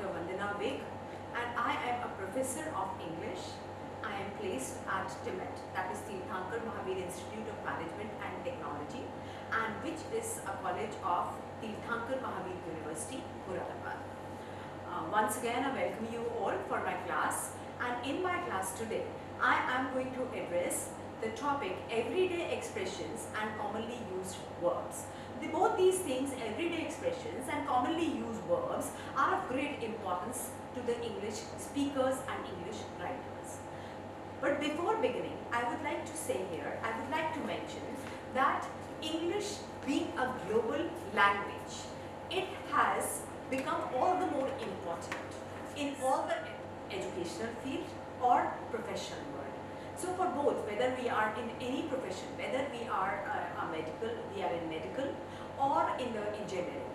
And I am a professor of English. I am placed at TIMET, that is the Thankar Mahavir Institute of Management and Technology, and which is a college of the Thankar Mahavir University, Muradabat. Once again, I welcome you all for my class, and in my class today, I am going to address the topic everyday expressions and commonly used verbs. Both these things, everyday expressions and commonly used verbs, are of great importance to the English speakers and English writers. But before beginning, I would like to say here, I would like to mention that English being a global language, it has become all the more important in all the educational field or professional world. So for both, whether we are in any profession, whether we are in medical or in the engineering,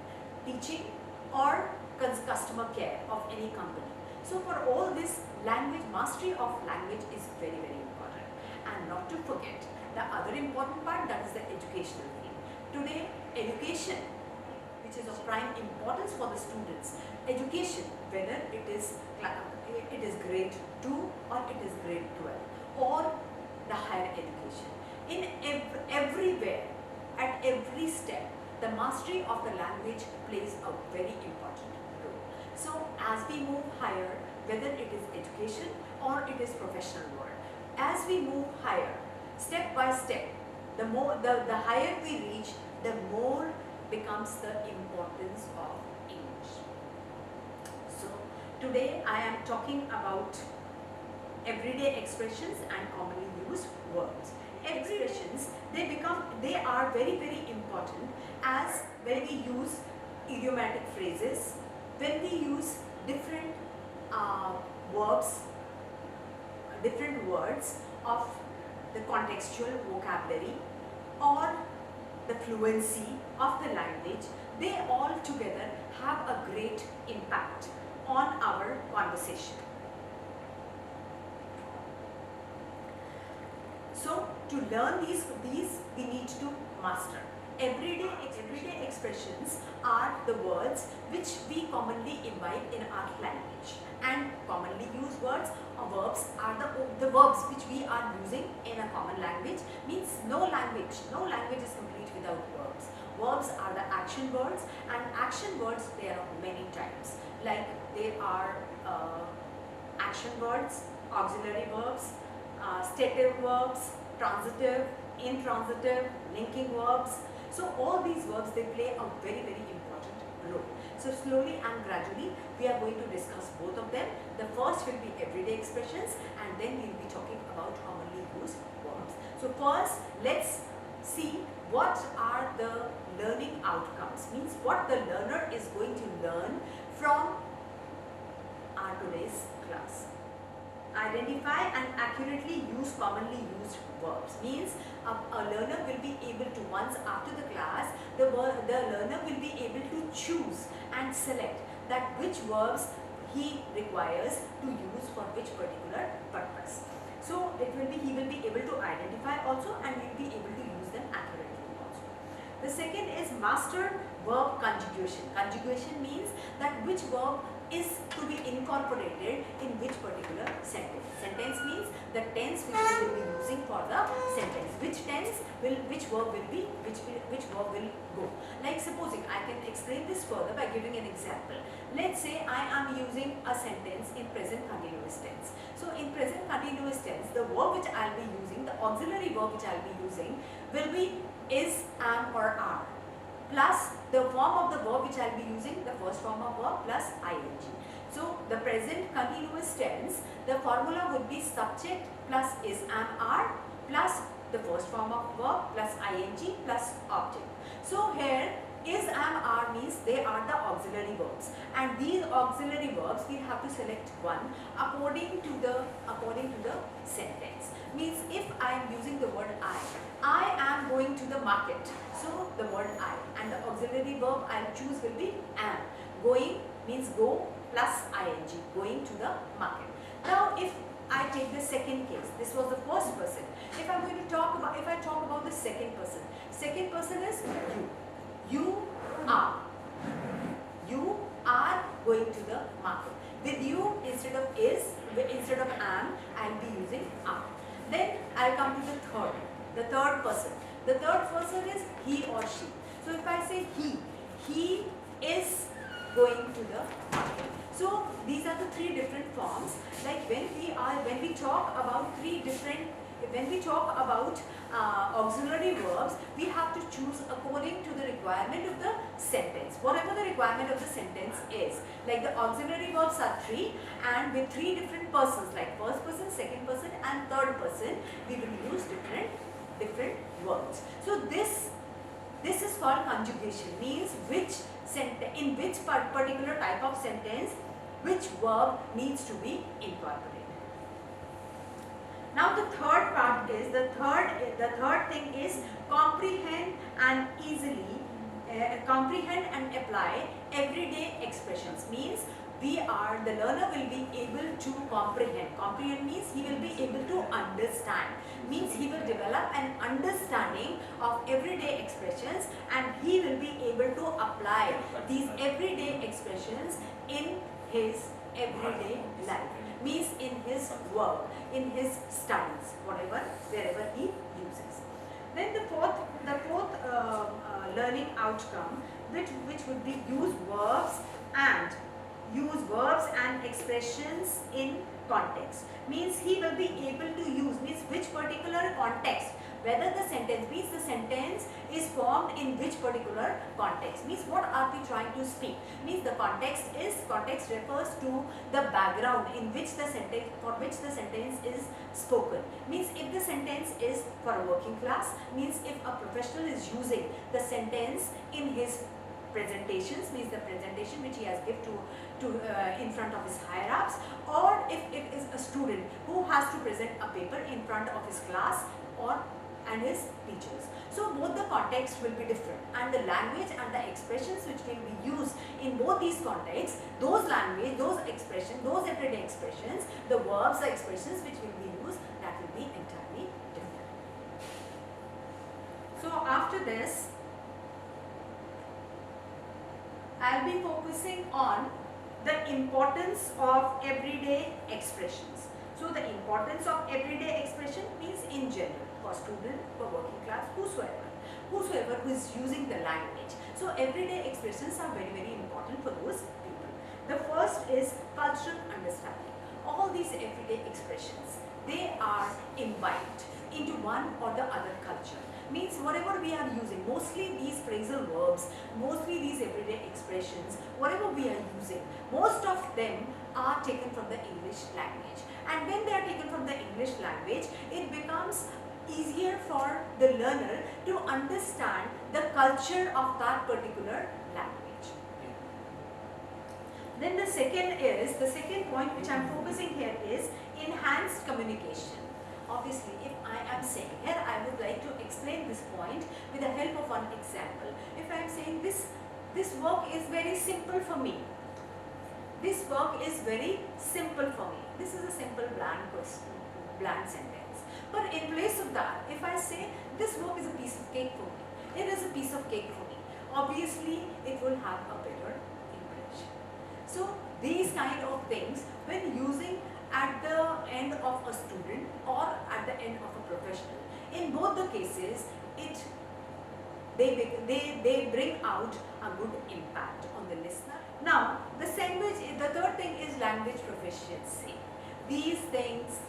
teaching or customer care of any company. So for all this, language, mastery of language is very, very important. And not to forget the other important part, that is the educational field. Today, education, which is of prime importance for the students, education, whether it is grade 2 or it is grade 12 or the higher education. In everywhere, at every step, the mastery of the language plays a very important role. So as we move higher, whether it is education or it is professional world, as we move higher, step by step, the higher we reach, the more becomes the importance of English. So today I am talking about everyday expressions and commonly used verbs. Expressions, they are very, very important as when we use idiomatic phrases, when we use different verbs, different words of the contextual vocabulary or the fluency of the language, they all together have a great impact on our conversation. So to learn these we need to master. Everyday expressions are the words which we commonly imbibe in our language, and commonly used words or verbs are the verbs which we are using in a common language. Means no language is complete without verbs. Verbs are the action words, and action words there are many types. Like there are action words, auxiliary verbs, stative verbs, transitive, intransitive, linking verbs. So all these verbs, they play a very, very important role. So slowly and gradually we are going to discuss both of them. The first will be everyday expressions, and then we will be talking about commonly used verbs. So first, let's see what are the learning outcomes, means what the learner is going to learn from our today's class. Identify and accurately use commonly used verbs, means a learner will be able to, once after the class, the learner will be able to choose and select that which verbs he requires to use for which particular purpose. So he will be able to identify also, and he will be able to use them accurately also. The second is master verb conjugation. Conjugation means that which verb is to be incorporated in which particular sentence. Sentence means the tense which we will be using for the sentence. Which verb will go. Like supposing, I can explain this further by giving an example. Let's say I am using a sentence in present continuous tense. So in present continuous tense, the verb which I will be using, the auxiliary verb which I will be using will be is, am or are, plus the form of the verb which I will be using, the first form of verb plus ing. So the present continuous tense, the formula would be subject plus is, am, are plus the first form of verb plus ing plus object. So here is, am, are means they are the auxiliary verbs, and these auxiliary verbs we have to select one according to the sentence. Means if I am using the word I am going to the market. So the word I, and the auxiliary verb I will choose will be am. Going means go plus ing, going to the market. Now if I take the second case, this was the first person. If I talk about the second person is you. You are are going to the market. With you, instead of is, instead of am, I'll be using are. Then I'll come to the third person. The third person is he or she. So if I say he is going to the market. So these are the three different forms. Like when we talk about auxiliary verbs, we have to choose according to the requirement of the sentence. Whatever the requirement of the sentence is. Like the auxiliary verbs are three, and with three different persons, like first person, second person and third person, we will use different words. So this is called conjugation, means in which particular type of sentence which verb needs to be incorporated. Now the third part is the third thing is comprehend and apply everyday expressions. Means the learner will be able to comprehend. Comprehend means he will be able to understand. Means he will develop an understanding of everyday expressions, and he will be able to apply these everyday expressions in his everyday life. Means in his work, in his studies, wherever he uses. Then the fourth learning outcome, which would be use verbs and expressions in context. Means he will be able to use, means which particular context, whether the sentence is formed in which particular context. Means what are we trying to speak? Means the context refers to the background in which the sentence is spoken. Means if the sentence is for a working class, means if a professional is using the sentence in his presentations, means the presentation which he has given to in front of his higher ups, or if it is a student who has to present a paper in front of his class and his teachers. So both the contexts will be different, and the language and the expressions which will be used in both these contexts, those expressions, those everyday expressions, the verbs, the expressions which will be used, that will be entirely different. So after this, I'll be focusing on the importance of everyday expressions. So the importance of everyday expression means in general, for student, for working class, whosoever who is using the language. So everyday expressions are very, very important for those people. The first is cultural understanding. All these everyday expressions, they are imbibed into one or the other culture. Means whatever we are using, mostly these phrasal verbs, mostly these everyday expressions, whatever we are using, most of them are taken from the English language. And when they are taken from the English language, it becomes easier for the learner to understand the culture of that particular language. Then the second point which I am focusing here is enhanced communication. Obviously, if I am saying here, I would like to explain this point with the help of one example. If I am saying this work is very simple for me. This work is very simple for me. This is a simple blank sentence. But in place of that, if I say this work is a piece of cake for me, it is a piece of cake for me, obviously it will have a better impression. So these kind of things, when using at the end of a student or at the end of a professional, in both the cases, they bring out a good impact on the listener. Now, the third thing is language proficiency. These things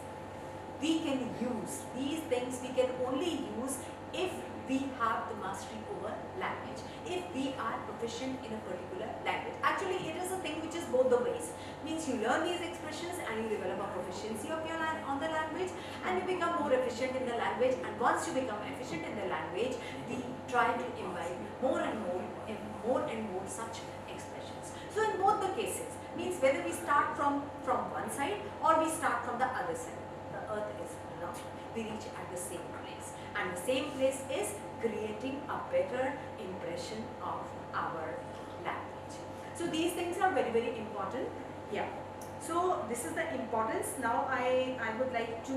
we can use. These things we can only use if we have the mastery over language, if we are proficient in a particular language. Actually, it is a thing which is both the ways. Means you learn these expressions and you develop a proficiency of on the language, and you become more efficient in the language. And once you become efficient in the language, we try to imbibe more and more such expressions. So in both the cases, means whether we start from one side or we start from the other side, the earth is round. We reach at the same place, and the same place is creating a better impression of our language. So these things are very, very important. Yeah. So this is the importance. Now I would like to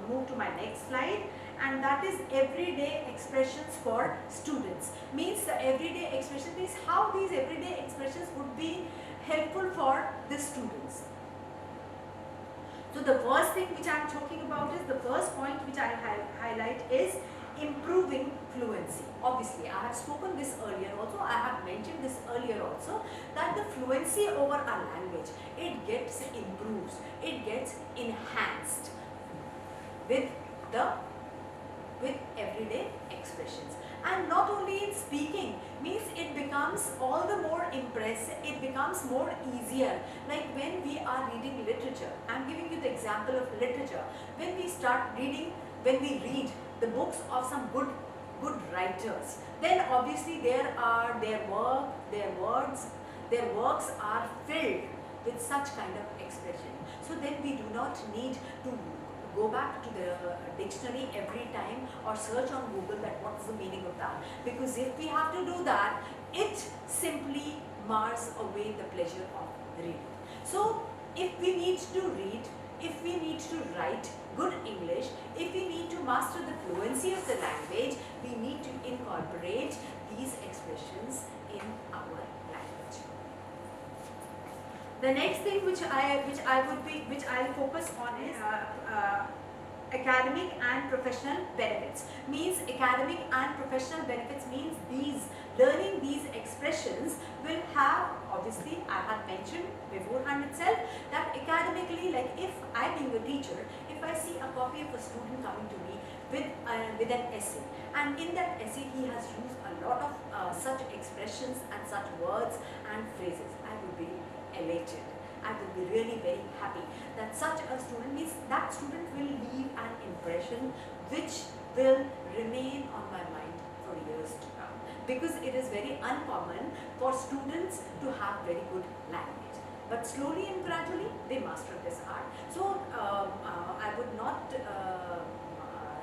move to my next slide, and that is everyday expressions for students. Means the everyday expression is how these everyday expressions would be helpful for the students. So the first thing which I am talking about is, the first point which I highlight is improving fluency. Obviously, I have spoken this earlier also, I have mentioned this earlier also, that the fluency over our language, it gets improved, it gets enhanced with everyday expressions. And not only in speaking, means it becomes all the more impressive, it becomes more easier. Like when we are reading literature, I am giving you the example of literature. When we start reading, when we read the books of some good writers, then obviously their works are filled with such kind of expression. So then we do not need to go back to the dictionary every time or search on Google that what is the meaning of that, because if we have to do that, it simply mars away the pleasure of reading. So if we need to read, if we need to write good English, if we need to master the fluency of the language, we need to incorporate these expressions in our language. The next thing which I'll focus on is academic and professional benefits. Means academic and professional benefits means learning these expressions will have, obviously I have mentioned beforehand itself, that academically, like if I being a teacher, if I see a copy of a student coming to me with an essay, and in that essay he has used a lot of such expressions and such words and phrases, I would be elated. I would be really very happy that such a student means that student will leave an impression which will remain on my mind for years to come, because it is very uncommon for students to have very good language, but slowly and gradually they master this art. So I would not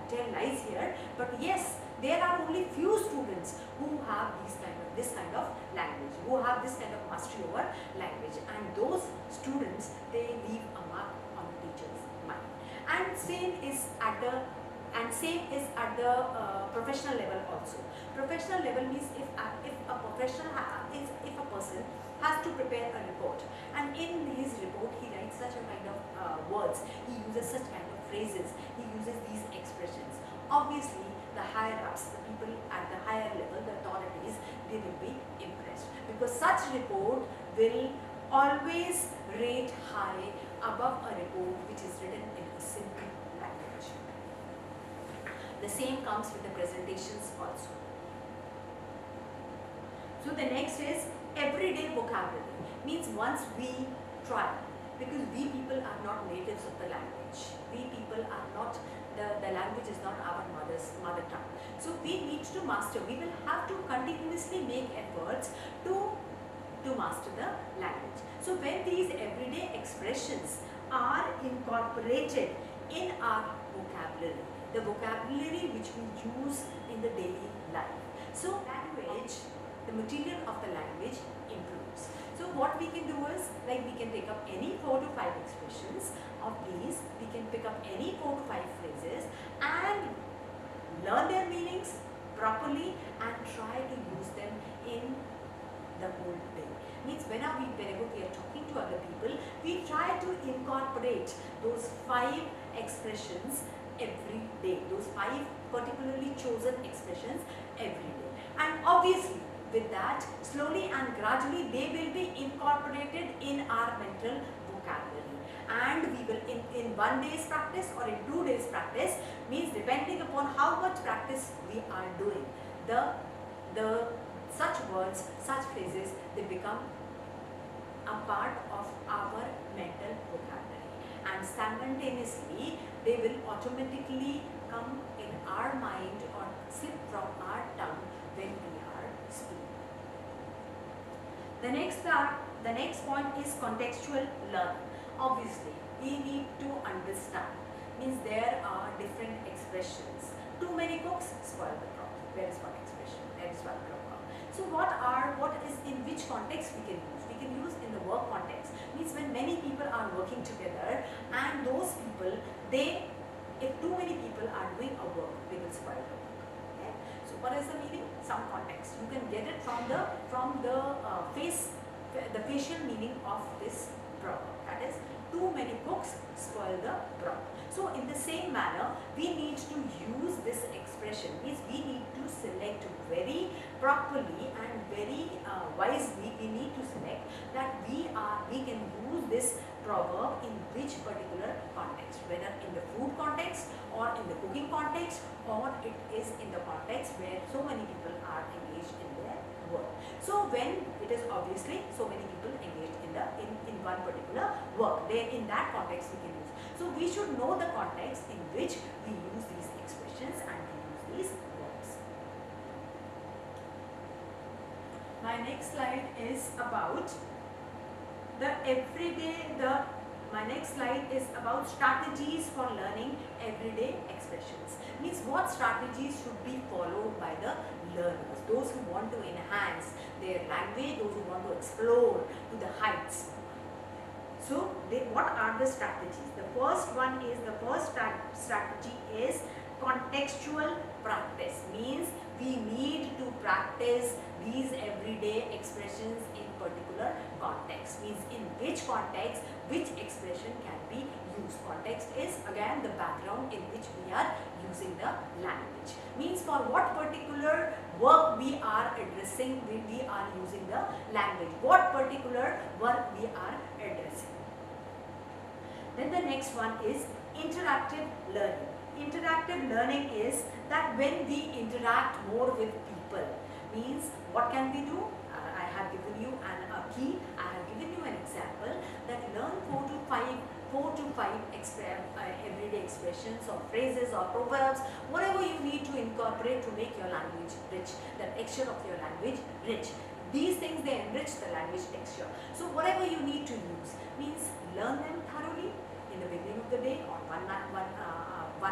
tell lies here, but yes, there are only few students who have this kind of language, who have this kind of mastery over language, and those students, they leave a mark on the teacher's mind. And same is at the professional level also. Professional level means if a person has to prepare a report, and in his report he writes such a kind of words, he uses such kind of phrases, he uses these expressions. Obviously, the higher ups, the people at the higher level, the authorities, they will be impressed, because such report will always rate high above a report which is written in a simple language. The same comes with the presentations also. So the next is everyday vocabulary. Means once we try, because we people are not natives of the language, we people are not, the language is not our mother tongue. So we need to master, we will have to continuously make efforts to master the language. So when these everyday expressions are incorporated in our vocabulary, the vocabulary which we use in the daily life, so language, the material of the language improves. So what we can do is, like we can take up any 4 to 5 expressions of these, we can pick up any 4 to 5 phrases and learn their meanings properly and try to use them in the whole day. Means whenever we are talking to other people, we try to incorporate those 5 expressions every day, those 5 particularly chosen expressions every day. And obviously, with that, slowly and gradually they will be incorporated in our mental vocabulary, and we will in 1 day's practice or in 2 days practice, means depending upon how much practice we are doing, the such words, such phrases, they become a part of our mental vocabulary, and simultaneously they will automatically come in our mind or slip from our tongue when we are speaking. The next point is contextual learning. Obviously, we need to understand. Means there are different expressions. Too many cooks spoil the broth. There is one expression. There is one proverb. So what is in which context we can use? We can use in the work context. Means when many people are working together, and those people, if too many people are doing a work, they will spoil the work. Okay? So what is the meaning? Some context. You can get it from the face the facial meaning of this proverb. That is, too many cooks spoil the broth. So in the same manner, we need to use this expression, means we need to select very properly and very wisely. We need to select that we can use this proverb in which particular context, whether in the food context or in the cooking context, or it is in the context where so many people are engaged in their work. So when it is obviously so many people engaged in one particular work, then in that context we can use. So we should know the context in which we use these expressions and we use these verbs. My next slide is about my next slide is about strategies for learning everyday expressions. Means what strategies should be followed by the learners, those who want to enhance their language, those who want to explore to the heights. So what are the strategies? The first strategy is contextual practice. Means we need to practice these everyday expressions in particular context. Means in which context which expression can be used. Context is again the background in which we are using the language. Means for what particular work we are addressing, we are using the language. What particular work we are addressing. Then the next one is interactive learning. Interactive learning is that when we interact more with people, means what can we do? I have given you a key. I have given you an example that learn 4 to 5 everyday expressions or phrases or proverbs, whatever you need to incorporate to make your language rich, the texture of your language rich. These things, they enrich the language texture. So whatever you need to use, means learn them thoroughly in the beginning of the day or one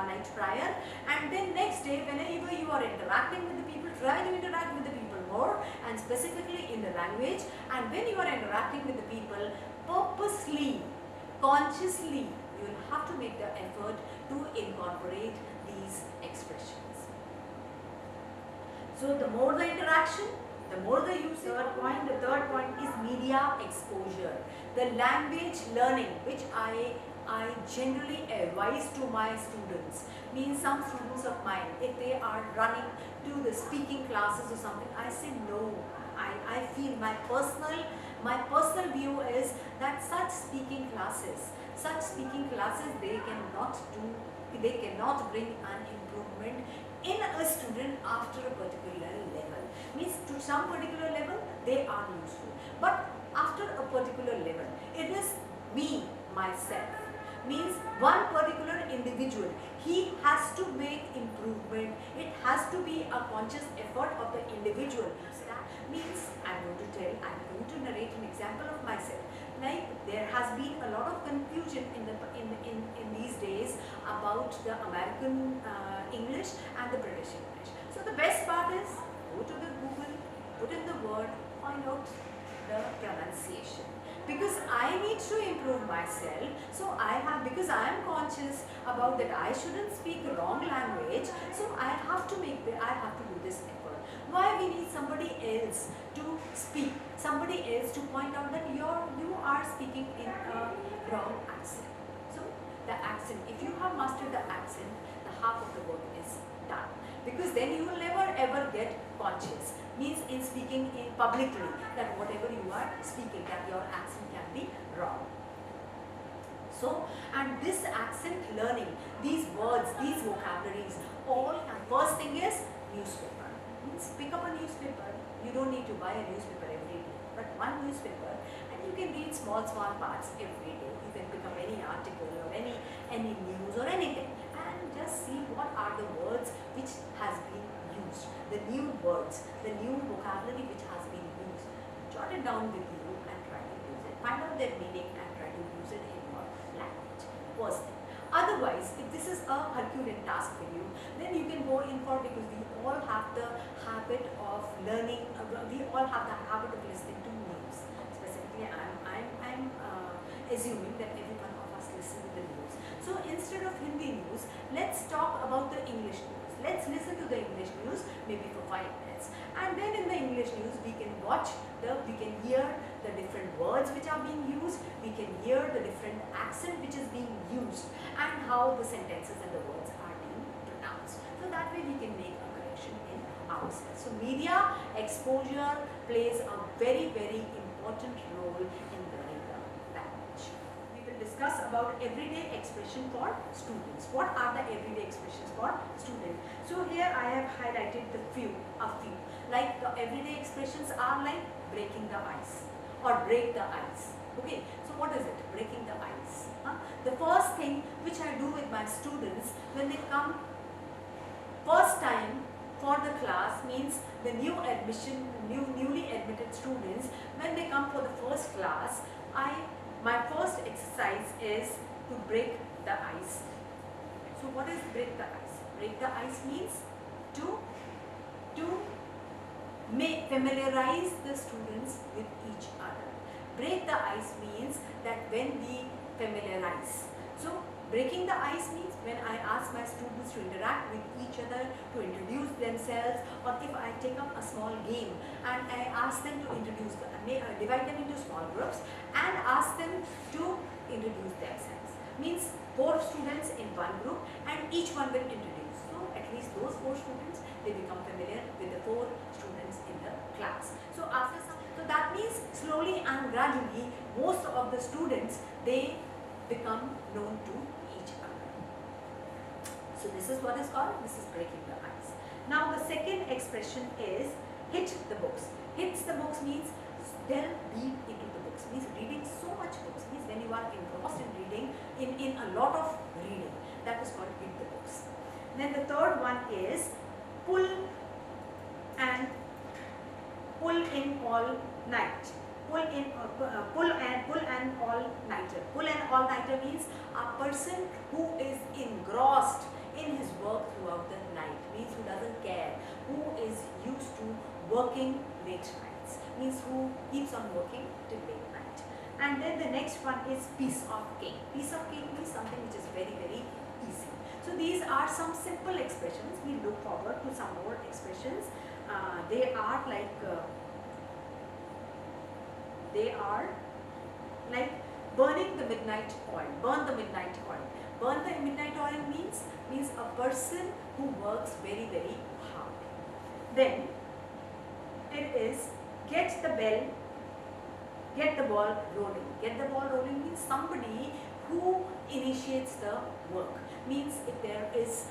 night prior, and then next day whenever you are interacting with the people, try to interact with the people more and specifically in the language. And when you are interacting with the people, purposely, consciously, you will have to make the effort to incorporate these expressions. So the more the interaction, the more the use. The third point is media exposure. The language learning, which I generally advise to my students. Means some students of mine, if they are running to the speaking classes or something, I say no. I feel my personal view is that such speaking classes, they cannot bring an improvement in a student after a particular level. Means to some particular level they are useful, but after a particular level, it is me, myself. Means one particular individual, he has to make improvement. It has to be a conscious effort of the individual. That means I'm going to narrate an example of myself. Like there has been a lot of confusion in these days about the American English and the British English. So the best part is go to the Google, put in the word, find out the pronunciation. Because I need to improve myself, so because I am conscious about that I shouldn't speak wrong language, so I have to do this effort. Why we need somebody else to speak, somebody else to point out that you are speaking in a wrong accent. So the accent, if you have mastered the accent, the half of the work is done. Because then you will never ever get conscious. Means in speaking publicly, that whatever you are speaking, that your accent can be wrong. So, and this accent learning, these words, these vocabularies, all, and first thing is newspaper. Means pick up a newspaper. You don't need to buy a newspaper every day, but one newspaper, and you can read small parts every day. You can pick up any article or any news or anything, and just see what are the words which has been used, the new words, the new vocabulary which has been used. Jot it down with you and try to use it. Find out their meaning and try to use it in your language. First thing. Otherwise, if this is a Herculean task for you, then you can go in for, because we all have the habit of learning, we all have the habit of listening to news. Specifically, I'm assuming that every one of us listen to the news. So instead of Hindi news, let's talk about the English news. Let's listen to the English news maybe for 5 minutes. And then in the English news we can hear the different words which are being used, we can hear the different accent which is being used, and how the sentences and the words are being pronounced. So that way we can make a correction in ourselves. So media exposure plays a very, very important role in learning the language. We will discuss about everyday expression for students. What are the everyday expressions for students? So here I have highlighted a few. Like the everyday expressions are like breaking the ice or break the ice. Okay, so what is it? Breaking the ice. The first thing which I do with my students when they come first time for the class, means the newly admitted students, when they come for the first class, my first exercise is to break the ice. So what is break the ice? Break the ice means to familiarize the students with each other. Break the ice means that when we familiarize. So breaking the ice means when I ask my students to interact with each other, to introduce themselves, or if I take up a small game and I ask them to divide them into small groups and ask them to introduce themselves. Means 4 students in one group and each one will introduce. So at least those 4 students, they become familiar with the 4 students in the class. So that means slowly and gradually most of the students, they become known to each other. So this is what is called, this is breaking the ice. Now the second expression is hit the books. Hits the books means delve deep into the books, means reading so much books, means when you are engrossed in reading, in a lot of reading, that is called hit the books. Then the third one is pull in all night. Pull and all-nighter. Pull and all-nighter means a person who is engrossed in his work throughout the night, means who doesn't care, who is used to working late nights, means who keeps on working till late night. And then the next one is piece of cake. Piece of cake means something which is very, very easy. So these are some simple expressions. We look forward to some more expressions. They are like burning the midnight oil. Burn the midnight oil. Burn the midnight oil means a person who works very, very hard. Then it is get the ball rolling. Get the ball rolling means somebody who initiates the work. Means if there is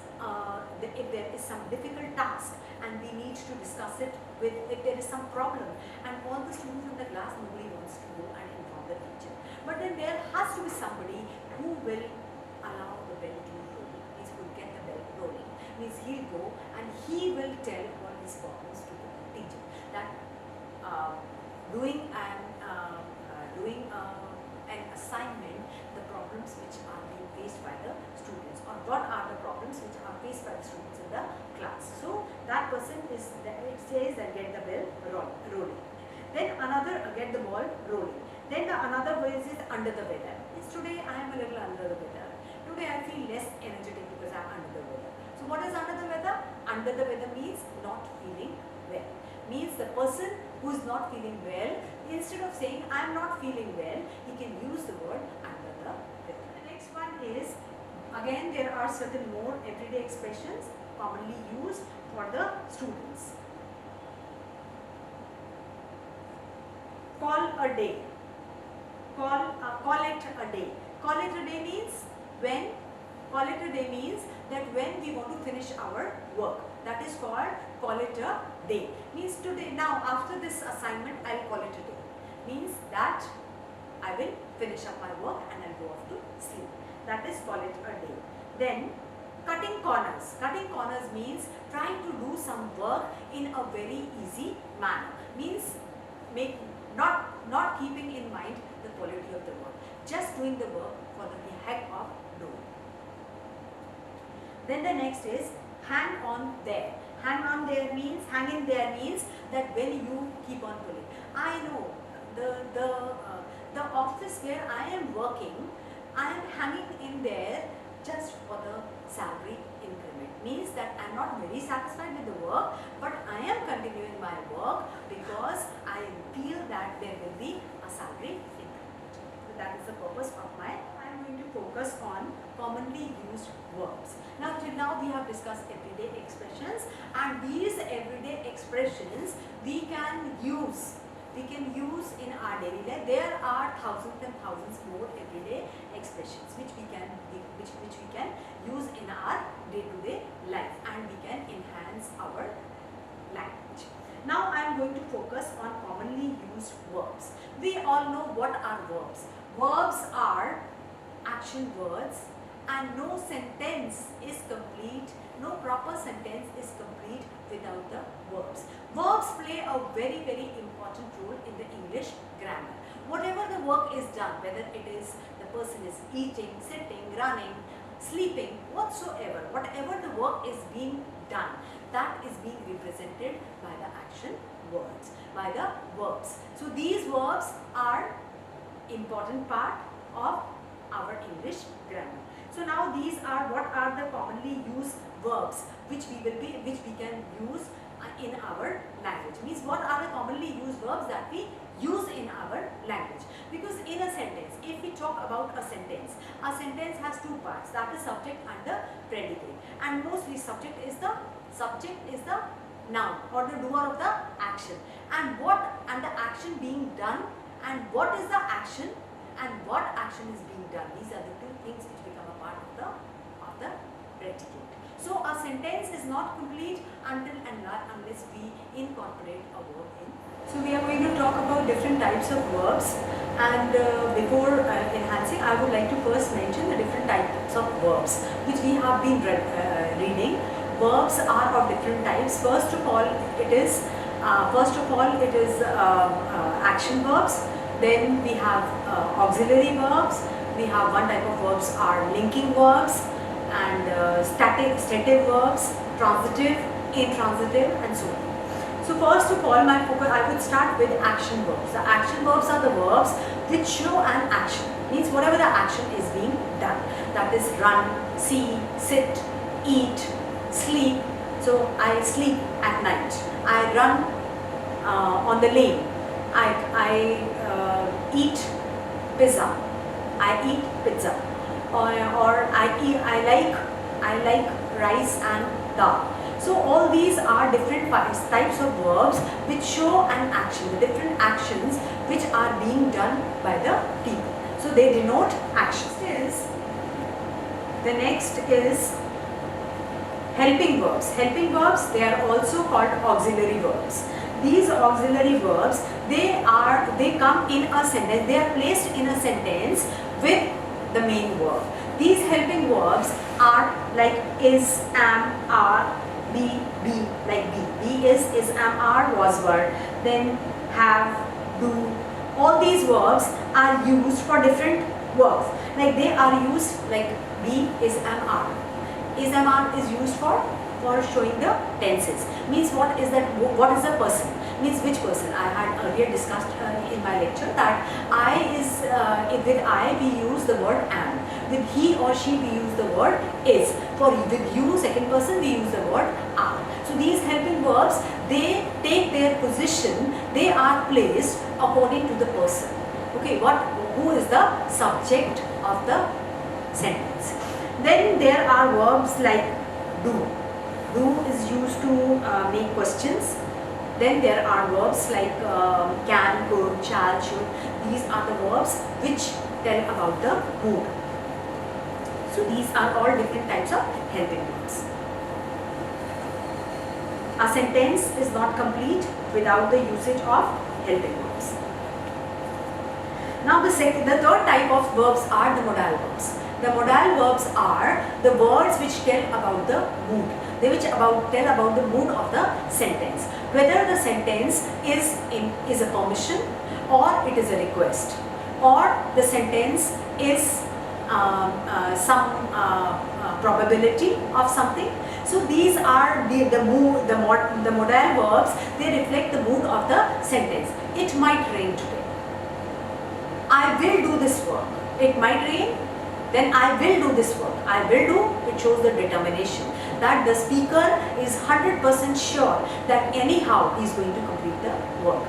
some difficult task and we need to discuss it if there is some problem, and all the students in the class, nobody wants to go and inform the teacher. But then there has to be somebody who will allow the bell to roll. Means who will get the bell rolling. Means he'll go and he will tell all his problems to the teacher. That doing an assignment, the problems which are being faced by the students, or what are the problems which are faced by the students in the class. So that person is, it says that get the bell rolling. Then another, get the ball rolling. Then another phrase is under the weather. Means today I am a little under the weather. Today I feel less energetic because I am under the weather. So what is under the weather? Under the weather means not feeling well. Means the person who is not feeling well, instead of saying I am not feeling well, he can use the word under the weather. The next one is, again there are certain more everyday expressions commonly used for the students. Call a day. Call it a day. Call it a day means when? Call it a day means that when we want to finish our work. That is called call it a day. Means today, now after this assignment I will call it a day. Means that I will finish up my work and I will go off to sleep. That is call it a day. Then cutting corners. Cutting corners means trying to do some work in a very easy manner. Means not keeping in mind the quality of the work. Just doing the work for the heck of doing. Then the next is hang on there. Hang on there means, hang in there means that when you keep on pulling. I know the office where I am working, I am hanging in there just for the salary increment. Means that I am am not very satisfied with the work, but I am continuing my work because I feel that there will be a salary increment. So that is the purpose of my, I am going to focus on commonly used verbs. Now till now we have discussed everyday expressions, and these everyday expressions we can use in our daily life. There are thousands and thousands more everyday expressions which we can use in our day-to-day life, and we can enhance our language. Now I am going to focus on commonly used verbs. We all know what are verbs. Verbs are action words, and no sentence is complete, no proper sentence is complete without the verbs. Verbs play a very, very important role in the English grammar. Whatever the work is done, whether it is the person is eating, sitting, running, sleeping, whatsoever, whatever the work is being done, that is being represented by the action words, by the verbs. So these verbs are important part of our English grammar. So now these are what are the commonly used verbs which we can use in our language. Means what are the commonly used verbs that we use in our language? Because in a sentence, if we talk about a sentence has two parts, that is subject and the predicate, and mostly subject is the noun or the doer of the action, and the action being done, and what is the action and what action is being done. These are the two things which become a part of the predicate. So a sentence is not complete until and unless we incorporate a verb in. So we are going to talk about different types of verbs, and before enhancing, I would like to first mention the different types of verbs which we have been reading. Verbs are of different types. First of all, it is action verbs. Then we have auxiliary verbs. We have one type of verbs are linking verbs, and stative verbs, transitive, intransitive, and so on. So first of all, I would start with action verbs. The action verbs are the verbs which show an action. Means whatever the action is being done. That is run, see, sit, eat, sleep. So I sleep at night. I run on the lane. I eat pizza. I eat pizza. Or I like rice and dal. So all these are different types of verbs which show an action, the different actions which are being done by the people. So they denote actions. The next is helping verbs. Helping verbs, they are also called auxiliary verbs. These auxiliary verbs, they come in a sentence, they are placed in a sentence with the main verb. These helping verbs are like is, am, are, be, like be. Be is, am, are was verb. Then have, do. All these verbs are used for different verbs. Like they are used like be, is, am, are. Is, am, are is used for showing the tenses. Means what is that? What is the person? Means which person? I had earlier discussed in my lecture that with I we use the word am. With he or she we use the word is. With you, second person, we use the word are. So these helping verbs, they take their position. They are placed according to the person. Okay, who is the subject of the sentence? Then there are verbs like do. Do is used to make questions. Then there are verbs like can, could, shall, should. These are the verbs which tell about the mood. So these are all different types of helping verbs. A sentence is not complete without the usage of helping verbs. Now the third type of verbs are the modal verbs. The modal verbs are the words which tell about the mood. They tell about the mood of the sentence. Whether the sentence is a permission or it is a request, or the sentence is some probability of something. So these are the modal verbs. They reflect the mood of the sentence. It might rain today. I will do this work. It might rain, then I will do this work. I will do, it shows the determination that the speaker is 100% sure that anyhow he is going to complete the work.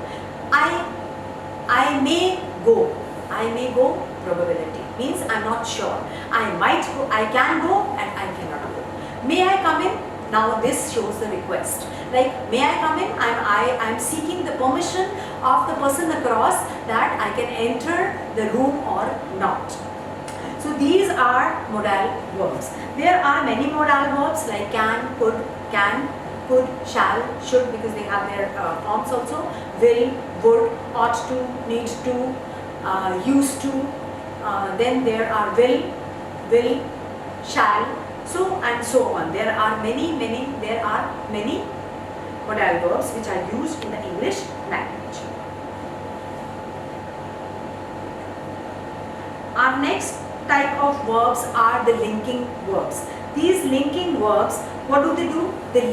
I may go. I may go, probability means I am not sure. I might go, I can go, and I cannot go. May I come in? Now this shows the request. Like, may I come in? I am seeking the permission of the person across that I can enter the room or not. So these are modal verbs. There are many modal verbs like can, could, shall, should, because they have their forms also. Will, would, ought to, need to, used to. Then there are will, shall, so and so on. There are many modal verbs which are used in the English language. Our next type of verbs are the linking verbs. These linking verbs, what do? They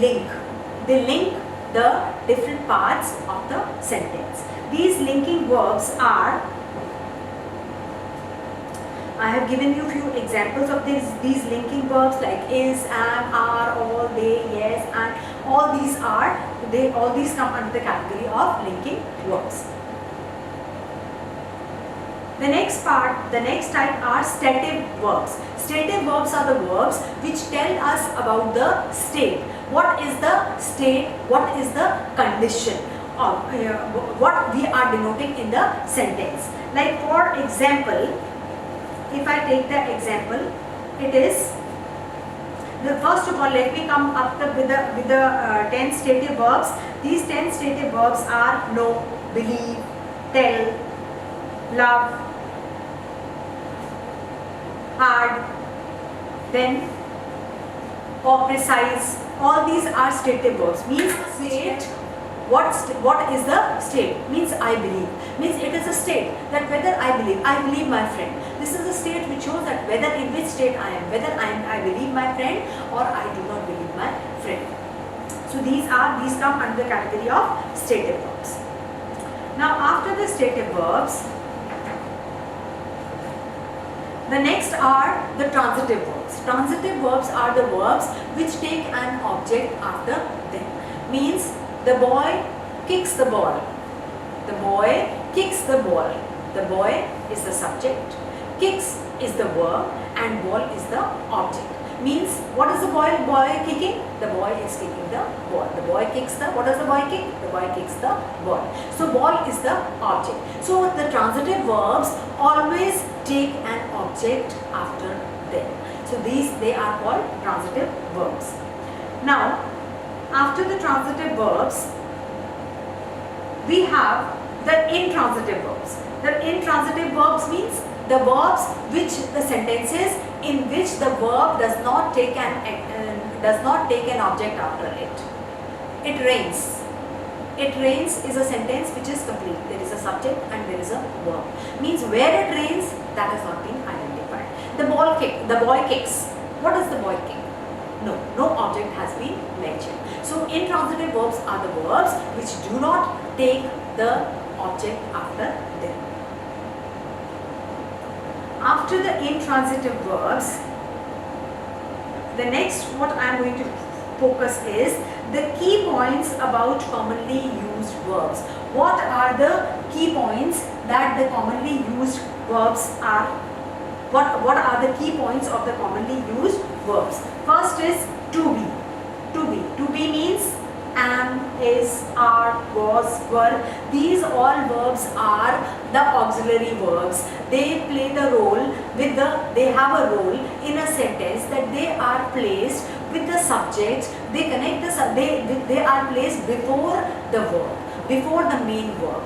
link the different parts of the sentence. These linking verbs are, I have given you few examples of these linking verbs like is, am, are, all, they, yes, and all these come under the category of linking verbs. The next type are stative verbs. Stative verbs are the verbs which tell us about the state. What is the state? What is the condition of what we are denoting in the sentence? Like, for example, if I take the example, it is first of all, let me come up with the 10 stative verbs. These 10 stative verbs are know, believe, tell, love, hard, then, or precise. All these are stative verbs. Means state. What is the state? Means I believe. Means it is a state that whether I believe my friend. This is a state which shows that whether in which state I am, whether I believe my friend or I do not believe my friend. So these come under the category of stative verbs. Now after the stative verbs, the next are the transitive verbs. Transitive verbs are the verbs which take an object after them. Means the boy kicks the ball. The boy kicks the ball. The boy is the subject, kicks is the verb, and ball is the object. Means what is the boy kicking? The boy is kicking the ball. The boy kicks the, what does the boy kick? The boy kicks the ball. So ball is the object. So the transitive verbs always take an object after them. So they are called transitive verbs. Now after the transitive verbs, we have the intransitive verbs. The intransitive verbs means the verbs which the sentences in which the verb does not take an object after it. It rains. It rains is a sentence which is complete. There is a subject and there is a verb. Means where it rains, that has not been identified. The boy kicks. What does the boy kick? No object has been mentioned. So intransitive verbs are the verbs which do not take the object after them. After the intransitive verbs, the next what I am going to focus is the key points about commonly used verbs. What are the key points that the commonly used verbs are? What are the key points of the commonly used verbs? First is to be. To be means am, is, are, was, were. These all verbs are the auxiliary verbs. They play the role they have a role in a sentence that they are placed with the subject. They connect they are placed before the verb, before the main verb.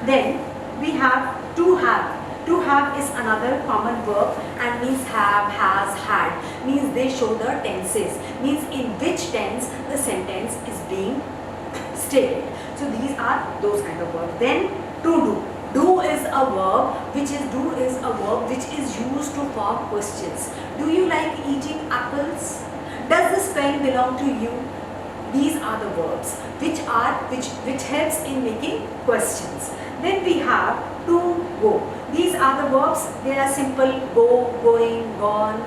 Then we have to have. To have is another common verb and means have, has, had. Means they show the tenses. Means in which tense the sentence is being stated. So these are those kind of verbs. Then to do. Do is a verb which is used to form questions. Do you like eating apples? Does this pen belong to you? These are the verbs which helps in making questions. Then we have to go. These are the verbs. They are simple: go, going, gone.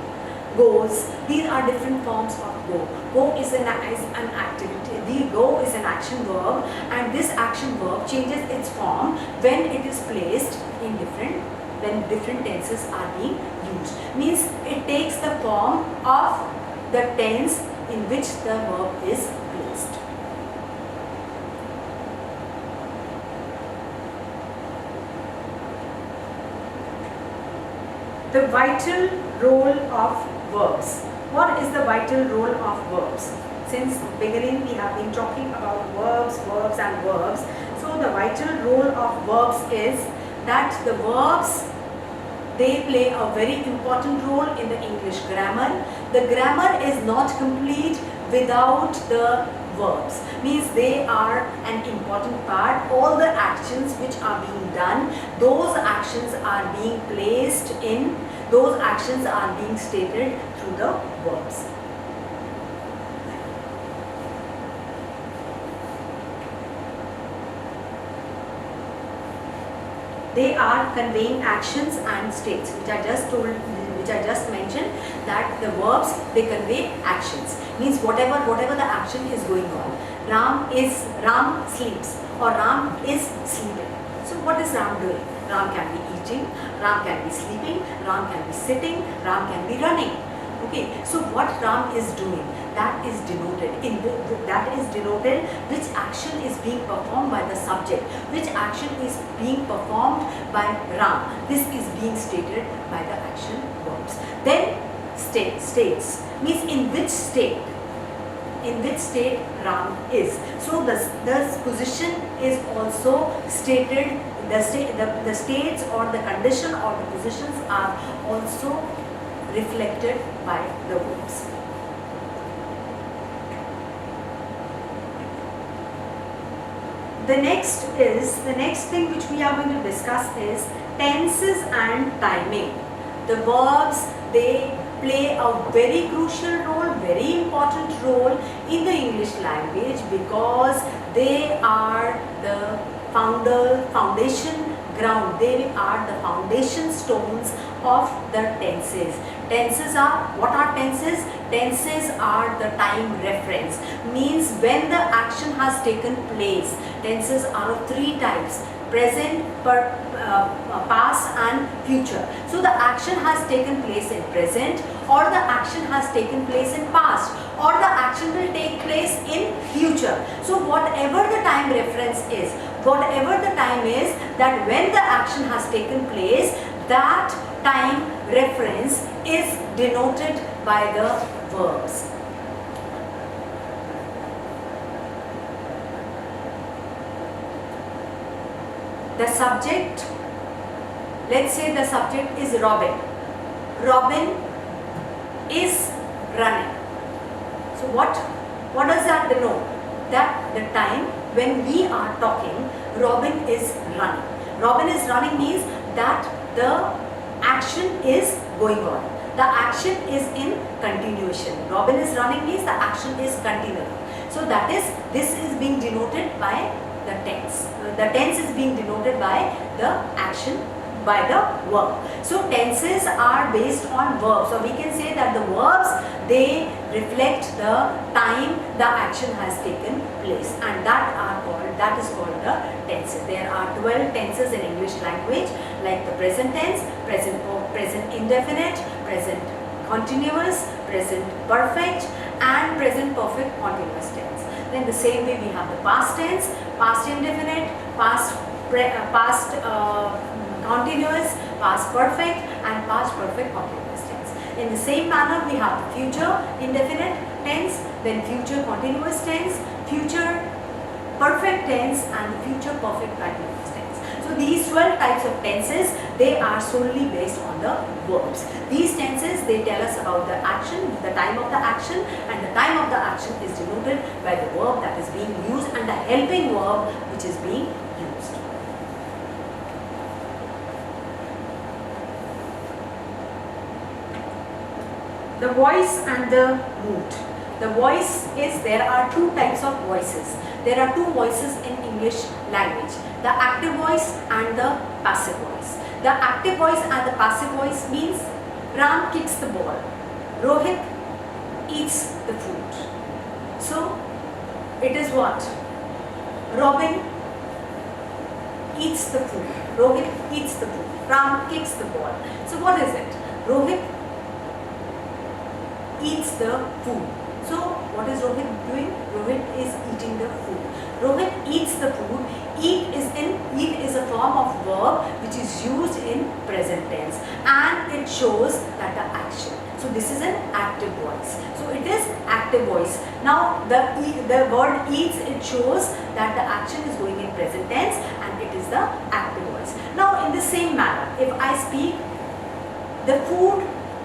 goes. These are different forms of go. Go is an activity. The go is an action verb, and this action verb changes its form when it is placed in when different tenses are being used. Means it takes the form of the tense in which the verb is placed. The vital role of verbs. What is the vital role of verbs? Since beginning we have been talking about verbs and verbs. So the vital role of verbs is that the verbs, they play a very important role in the English grammar. The grammar is not complete without the verbs. Means they are an important part. All the actions which are being done, those actions are being placed in, those actions are being stated through the verbs. They are conveying actions and states, which I just mentioned, that the verbs, they convey actions. Means whatever the action is going on. Ram sleeps, or Ram is sleeping. So what is Ram doing? Ram can be eating, Ram can be sleeping, Ram can be sitting, Ram can be running. Okay, so what Ram is doing, that is denoted which action is being performed by the subject, which action is being performed by Ram. This is being stated by the action verbs. Then states means in which state Ram is. So the position is also stated. The states or the condition or the positions are also reflected by the verbs. The next thing which we are going to discuss is tenses and timing. The verbs, they play a very crucial role, very important role in the English language, because they are the foundation ground. They are the foundation stones of the tenses. Tenses are, what are tenses? Tenses are the time reference. Means when the action has taken place. Tenses are of three types: present, past and future. So the action has taken place in present, or the action has taken place in past, or the action will take place in future. So whatever the time reference is, whatever the time is, that when the action has taken place, that time reference is denoted by the verbs. The subject, let's say the subject is Robin. Robin is running. So what does that denote? That the time when we are talking, Robin is running. Robin is running means that the action is going on. The action is in continuation. Robin is running means the action is continuing. So that is, this is being denoted by the tense. The tense is being denoted by the action, by the verb. So tenses are based on verbs. So we can say that the verbs, they reflect the time the action has taken place, and that is called the tenses. There are 12 tenses in English language, like the present tense, present indefinite, present continuous, present perfect, and present perfect continuous tense. Then the same way we have the past tense, past indefinite, past continuous, past perfect, and past perfect continuous tense. In the same manner, we have the future indefinite tense, then future continuous tense, future perfect tense, and the future perfect continuous tense. So these 12 types of tenses, they are solely based on the verbs. These tenses, they tell us about the action, the time of the action, and the time of the action is denoted by the verb that is being used and the helping verb which is being used. The voice and the mood. The voice is, there are two types of voices. There are two voices in English language: the active voice and the passive voice. The active voice and the passive voice means Ram kicks the ball. Rohit eats the food. So it is what? Robin eats the food. Rohit eats the food. Ram kicks the ball. So what is it? Rohit eats the food. So what is Rohit doing? Rohit is eating the food. Rohit eats the food. Eat is a form of verb which is used in present tense, and it shows that the action. So this is an active voice. So it is active voice. Now the word eats, it shows that the action is going in present tense and it is the active voice. Now in the same manner, if I speak, the food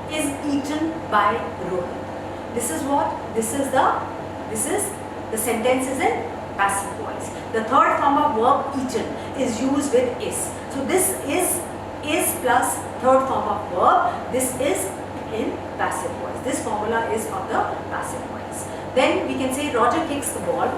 is eaten by Rohit. This is what? This is the sentence is in passive voice. The third form of verb eaten is used with is. So this is plus third form of verb. This is in passive voice. This formula is of the passive voice. Then we can say Roger kicks the ball.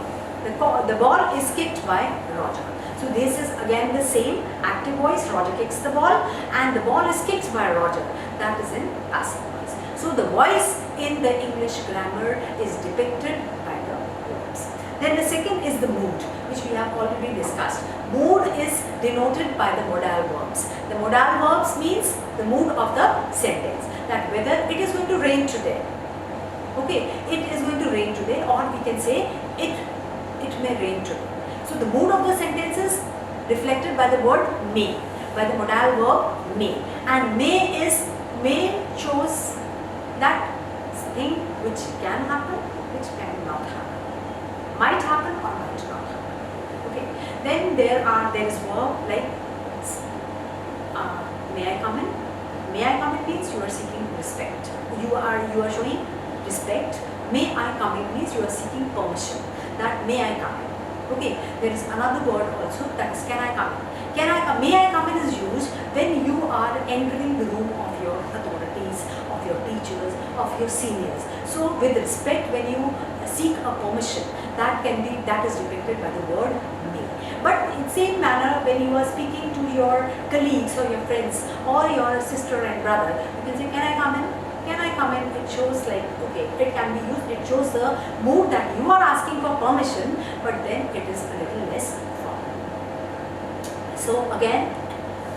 The ball is kicked by Roger. So this is again the same active voice. Roger kicks the ball and the ball is kicked by Roger. That is in passive voice. So the voice in the English grammar is depicted by the verbs. Then the second is the mood, which we have already discussed. Mood is denoted by the modal verbs. The modal verbs means the mood of the sentence. That whether it is going to rain today. Okay, it is going to rain today, or we can say it may rain today. So the mood of the sentence is reflected by the word may, by the modal verb may. And may shows that thing which can happen, which cannot happen. Might happen or might not happen. Okay. Then there is verb like may I come in? May I come in means you are seeking respect. You are showing respect. May I come in means you are seeking permission. That may I come in. Okay. There is another word also, that is can I come in. Can I come? May I come in is used when you are entering the room of your authorities, of your teachers, of your seniors. So with respect, when you seek a permission, that is depicted by the word may. But in same manner, when you are speaking to your colleagues or your friends or your sister and brother, you can say, can I come in? Can I come in? It shows like, okay, it can be used, it shows the mood that you are asking for permission, but then it is a little less formal. So again,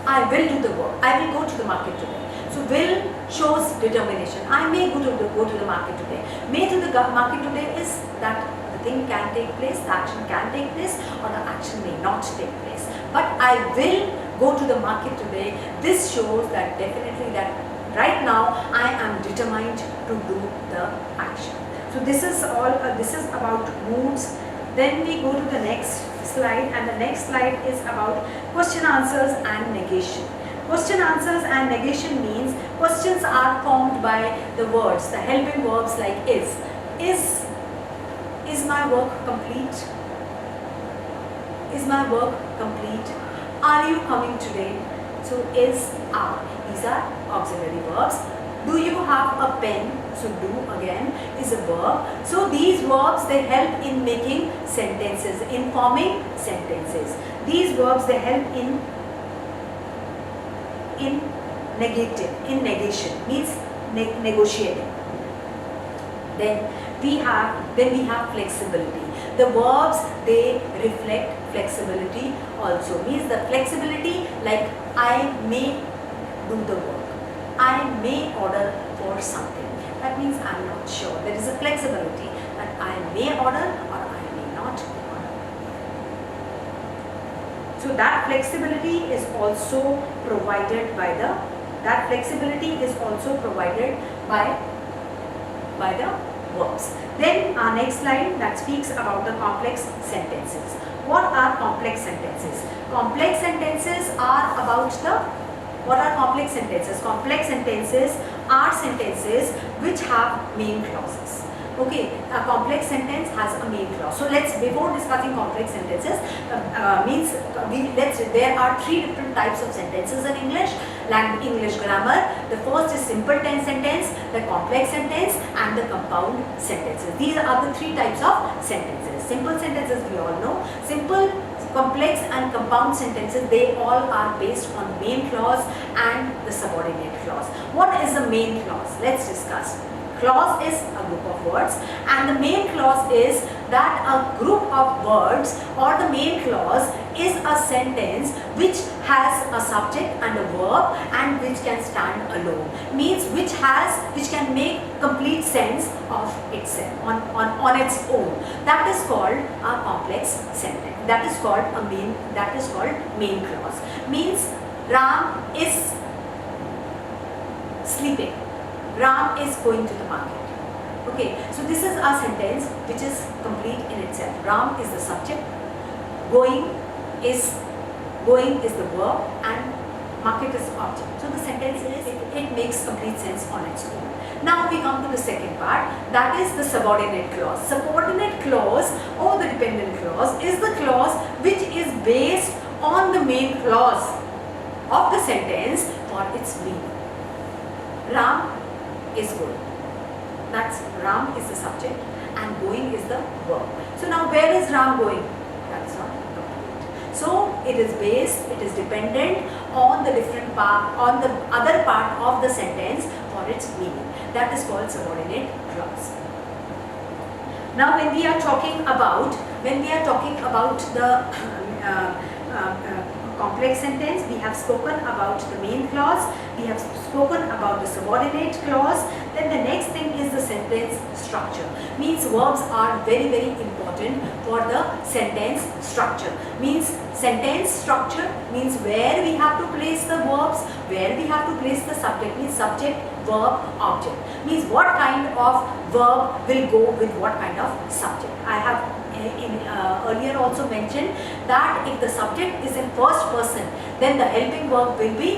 I will do the work. I will go to the market today. So will shows determination. I may go to the market today. May to the market today is that the thing can take place, the action can take place, or the action may not take place. But I will go to the market today. This shows that definitely that right now I am determined to do the action. So this is all. This is about moods. Then we go to the next slide, and the next slide is about question answers and negation. Question answers and negation means questions are formed by the words, the helping verbs like is. Is my work complete? Is my work complete? Are you coming today? So is, are. These are auxiliary verbs. Do you have a pen? So do again is a verb. So these verbs, they help in making sentences, in forming sentences. These verbs, they help in negation, means negotiating. Then we have flexibility. The verbs, they reflect flexibility also, means the flexibility like I may do the work, I may order for something. That means I am not sure. There is a flexibility that I may order or I may not order. So that flexibility is also provided by the verbs. Then our next slide that speaks about the complex sentences. What are complex sentences? Complex sentences are about what are complex sentences? Complex sentences are sentences which have main clauses. Okay, a complex sentence has a main clause. So before discussing complex sentences, there are three different types of sentences in English grammar. The first is simple tense sentence, the complex sentence, and the compound sentences. These are the three types of sentences. Simple sentences we all know. Simple, complex, and compound sentences, they all are based on main clause and the subordinate clause. What is the main clause? Let's discuss. clause is a group of words, and the main clause is that a group of words, or the main clause is a sentence which has a subject and a verb and which can stand alone. Means which can make complete sense of itself on its own. That is called a complex sentence. That is called main clause. Means Ram is sleeping. Ram is going to the market. Okay, so this is a sentence which is complete in itself. Ram is the subject, going is the verb, and market is the object. So the sentence it makes complete sense on its own. Now we come to the second part, that is the subordinate clause. Subordinate clause or the dependent clause is the clause which is based on the main clause of the sentence for its meaning. Ram is going. That's Ram is the subject and going is the verb. So now where is Ram going? That's not complete. So it is dependent on the different part, on the other part of the sentence for its meaning. That is called subordinate clause. Now when we are talking about the complex sentence, we have spoken about the main clause, we have spoken about the subordinate clause. Then the next thing is the sentence structure. Means verbs are very, very important for the sentence structure. Means sentence structure means where we have to place the verbs, where we have to place the subject. Means subject, verb, object. Means what kind of verb will go with what kind of subject. I have earlier also mentioned that if the subject is in first person, then the helping verb will be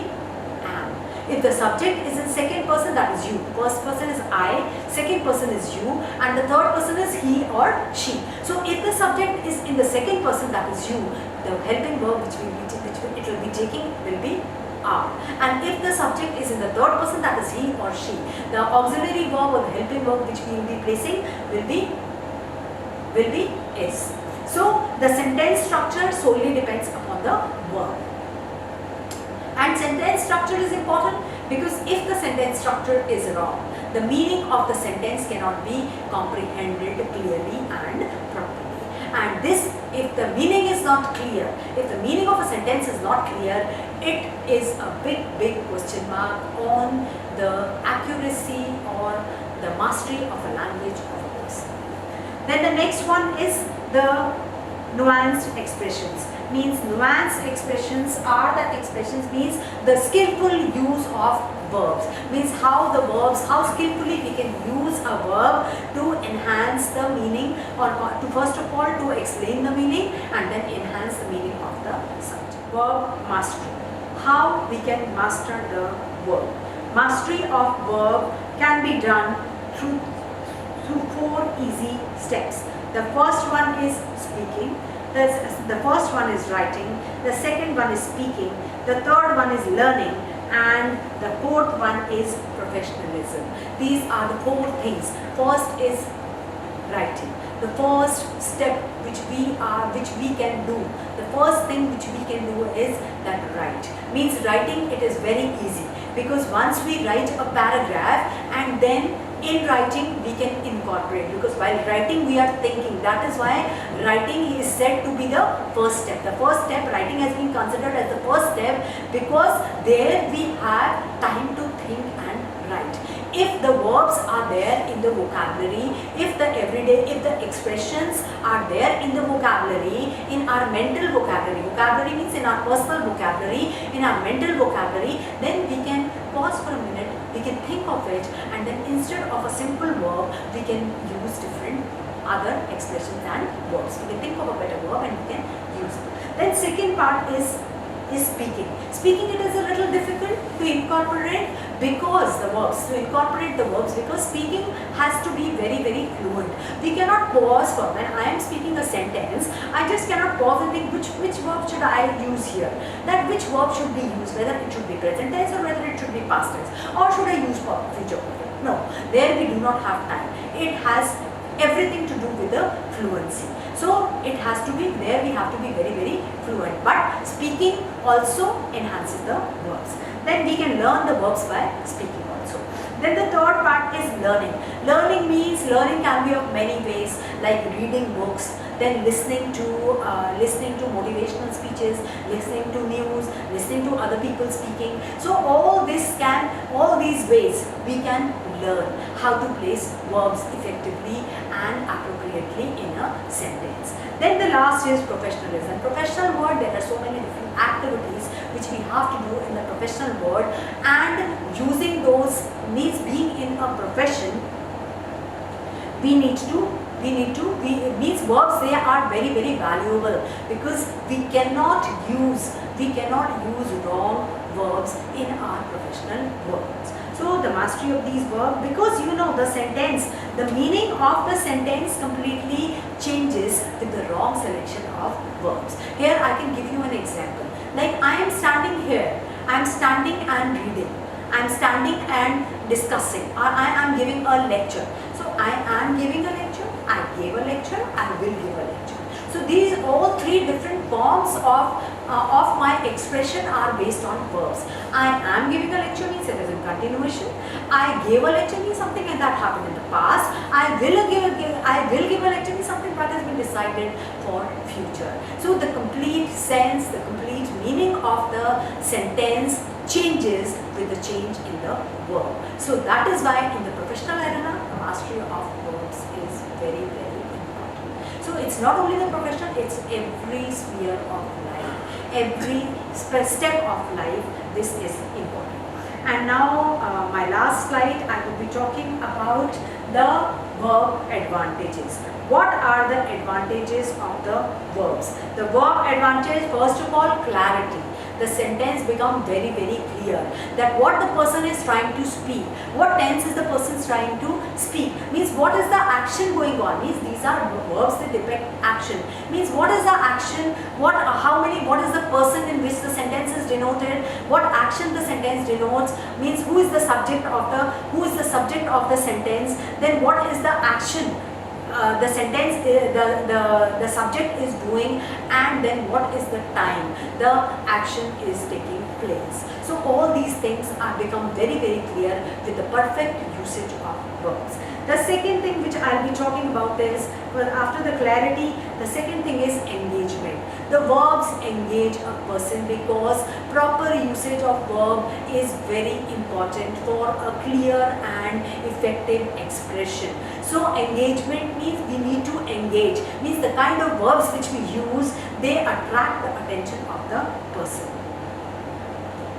am. If the subject is in second person, that is you. First person is I, second person is you, and the third person is he or she. So if the subject is in the second person, that is you, the helping verb which it will be taking will be are. And if the subject is in the third person, that is he or she, the auxiliary verb or the helping verb which we will be placing will be is. So the sentence structure solely depends upon the verb. And sentence structure is important because if the sentence structure is wrong, the meaning of the sentence cannot be comprehended clearly and properly. And this, if the meaning is not clear, if the meaning of a sentence is not clear, it is a big question mark on the accuracy or the mastery of a language of a person. Then the next one is the nuanced expressions. Means nuanced expressions are the expressions, means the skillful use of verbs. Means how skillfully we can use a verb to enhance the meaning, or to first of all to explain the meaning and then enhance the meaning of the subject. Verb mastery. How we can master the verb. Mastery of verb can be done through 4 easy steps. The first one is speaking, the first one is writing, the second one is speaking, the third one is learning, and the fourth one is professionalism. These are the 4 things. First is writing. The first step which we can do, the first thing which we can do is that write. Means writing, it is very easy because once we write a paragraph and then in writing we can incorporate, because while writing we are thinking. That is why writing is said to be the first step. The first step, writing has been considered as the first step because there we have time to think and write. If the verbs are there in the vocabulary, if the expressions are there in the vocabulary, in our mental vocabulary means in our personal vocabulary, in our mental vocabulary, then we can pause for a minute, we can think of it, and then instead of a simple verb, we can use different other expressions and verbs. We can think of a better verb and we can use it. Then second part is speaking. Speaking, it is a little difficult to incorporate because because speaking has to be very, very fluent. We cannot pause for, when I am speaking a sentence, I just cannot pause and think which verb should I use here, that which verb should be used, whether it should be present tense or whether it should be past tense, or should I use future perfect. No, there we do not have time. It has everything to do with the fluency. So it has to be, there we have to be very, very fluent. But speaking also enhances the verbs. Then we can learn the verbs by speaking also. Then the third part is learning. Learning means learning can be of many ways, like reading books, then listening to motivational speeches, listening to news, listening to other people speaking. So all these ways we can learn how to place verbs effectively and appropriately in a sentence. Then the last is professionalism. Professional world, there are so many different activities which we have to do in the professional world, and using those means being in a profession, means verbs, they are very, very valuable, because we cannot use wrong verbs in our professional words. So the mastery of these verbs, because the sentence, the meaning of the sentence completely changes with the wrong selection of verbs. Here I can give you an example. Like, I am standing here, I am standing and reading, I am standing and discussing, or I am giving a lecture. So I am giving a lecture, I gave a lecture, I will give a lecture. So these all three different forms of my expression are based on verbs. I am giving a lecture means it is in continuation. I gave a lecture means something like that happened in the past. I will give a lecture means something that has been decided for future. So the complete sense, the complete meaning of the sentence changes with the change in the verb. So that is why in the professional arena, the mastery of verbs is very, very important. So it's not only the professional, it's every sphere of life, every step of life, this is important. And now my last slide, I will be talking about the verb advantages. What are the advantages of the verbs? The verb advantage, first of all, clarity. The sentence becomes very, very clear that what the person is trying to speak, what tense is the person trying to speak, means what is the action going on, means these are verbs that depict action, means what is the action, what is the person in which the sentence is denoted, what action the sentence denotes, means who is the subject of the sentence, then what is the action the sentence, the subject is doing, and then what is the time the action is taking place. So all these things are become very, very clear with the perfect usage of verbs. The second thing which I'll be talking about is, well, after the clarity, the second thing is engagement. The verbs engage a person because proper usage of verb is very important for a clear and effective expression. So engagement means we need to engage, means the kind of verbs which we use, they attract the attention of the person,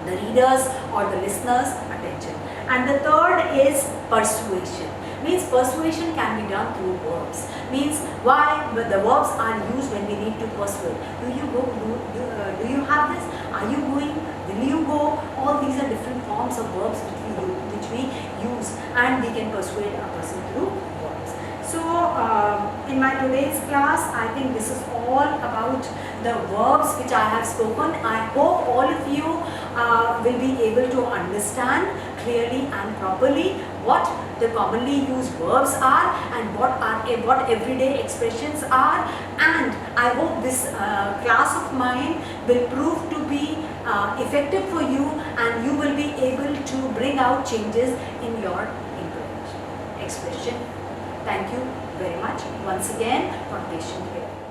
the readers or the listeners' attention. And the third is persuasion. Means persuasion can be done through verbs. Means why the verbs are used when we need to persuade. Do you go? Do you have this? Are you going? Will you go? All these are different forms of verbs which we use, and we can persuade a person through verbs. So in my today's class, I think this is all about the verbs which I have spoken. I hope all of you will be able to understand clearly and properly what the commonly used verbs are and what everyday expressions are, and I hope this class of mine will prove to be effective for you, and you will be able to bring out changes in your English expression. Thank you very much once again for patient hearing.